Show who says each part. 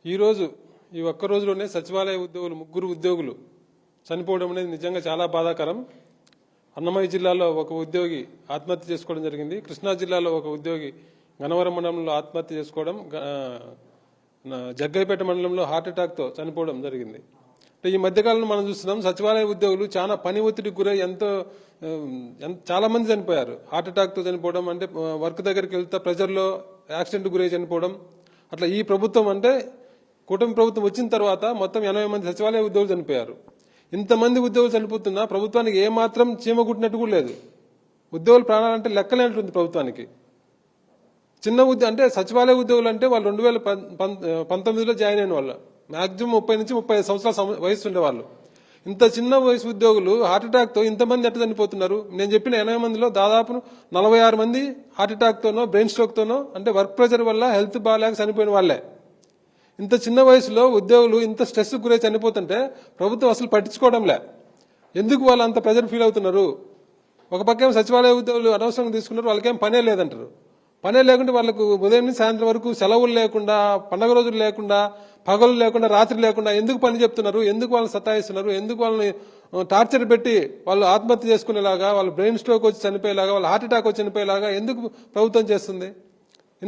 Speaker 1: ఈ ఒక్క రోజులోనే సచివాలయ ఉద్యోగులు 3 ఉద్యోగులు చనిపోవడం అనేది నిజంగా చాలా బాధాకరం. అన్నమయ్య జిల్లాలో ఒక ఉద్యోగి ఆత్మహత్య చేసుకోవడం జరిగింది. కృష్ణా జిల్లాలో ఒక ఉద్యోగి గన్నవరం మండలంలో ఆత్మహత్య చేసుకోవడం, జగ్గైపేట మండలంలో హార్ట్అటాక్తో చనిపోవడం జరిగింది. అంటే ఈ మధ్యకాలంలో మనం చూస్తున్నాం సచివాలయ ఉద్యోగులు చాలా పని ఒత్తిడికి గురై చాలా మంది చనిపోయారు. హార్ట్అటాక్తో చనిపోవడం, అంటే వర్క్ దగ్గరికి వెళ్తా ప్రెజర్లో యాక్సిడెంట్ గురై చనిపోవడం. అట్లా ఈ ప్రభుత్వం అంటే కూటమి ప్రభుత్వం వచ్చిన తర్వాత మొత్తం 80 మంది సచివాలయ ఉద్యోగులు చనిపోయారు. ఇంతమంది ఉద్యోగులు చనిపోతున్నా ప్రభుత్వానికి ఏమాత్రం చీమగుట్టినట్టు కూడా లేదు. ఉద్యోగుల ప్రాణాలంటే లెక్కలేనట్టుంది ప్రభుత్వానికి. అంటే సచివాలయ ఉద్యోగులు అంటే వాళ్ళు 2019లో జాయిన్ అయిన వాళ్ళు, మాక్సిమం 30 నుంచి 35 సంవత్సరాల వయసు ఉండేవాళ్ళు. ఇంత చిన్న వయసు ఉద్యోగులు హార్ట్అటాక్తో ఇంతమంది ఎట్లా చనిపోతున్నారు? నేను చెప్పిన 80 మందిలో దాదాపు 46 మంది హార్ట్అటాక్తోనో బ్రెయిన్ స్ట్రోక్తోనో, అంటే వర్క్ ప్రెషర్ వల్ల హెల్త్ బాగాలేక చనిపోయిన వాళ్లే. ఇంత చిన్న వయసులో ఉద్యోగులు ఇంత స్ట్రెస్ గురై చనిపోతుంటే ప్రభుత్వం అసలు పట్టించుకోవడంలే. ఎందుకు వాళ్ళు అంత ప్రెజర్ ఫీల్ అవుతున్నారు? ఒక పక్కేమో సచివాలయ ఉద్యోగులు అనవసరంగా తీసుకున్నారు, వాళ్ళకేం పనే లేదంటారు. పనే లేకుంటే వాళ్ళకు ఉదయం నుంచి సాయంత్రం వరకు సెలవులు లేకుండా, పండగ రోజులు లేకుండా, పగలు లేకుండా, రాత్రి లేకుండా ఎందుకు పని చెప్తున్నారు? ఎందుకు వాళ్ళని సతాయిస్తున్నారు? ఎందుకు వాళ్ళని టార్చర్ పెట్టి వాళ్ళు ఆత్మహత్య చేసుకునేలాగా, వాళ్ళు బ్రెయిన్ స్ట్రోక్ వచ్చి చనిపోయేలాగా, వాళ్ళు హార్ట్అటాక్ వచ్చి చనిపోయేలాగా ఎందుకు ప్రభుత్వం చేస్తుంది?